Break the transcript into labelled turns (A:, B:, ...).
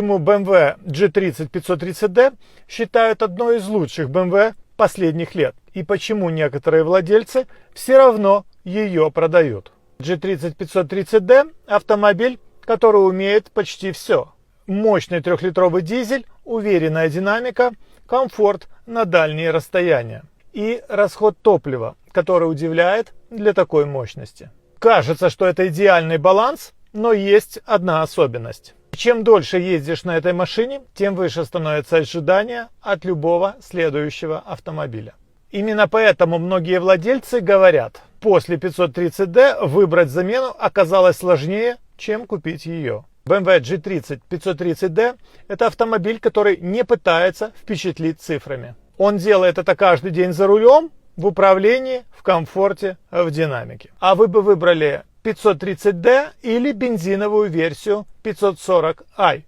A: Почему BMW G30 530D считают одной из лучших BMW последних лет? И почему некоторые владельцы все равно ее продают? G30 530D – автомобиль, который умеет почти все. Мощный 3-литровый дизель, уверенная динамика, комфорт на дальние расстояния. И расход топлива, который удивляет для такой мощности. Кажется, что это идеальный баланс, но есть одна особенность. Чем дольше ездишь на этой машине, тем выше становится ожидание от любого следующего автомобиля. Именно поэтому многие владельцы говорят, после 530D выбрать замену оказалось сложнее, чем купить ее. BMW G30 530D – это автомобиль, который не пытается впечатлить цифрами. Он делает это каждый день за рулем, в управлении, в комфорте, в динамике. А вы бы выбрали 530D или бензиновую версию 540i.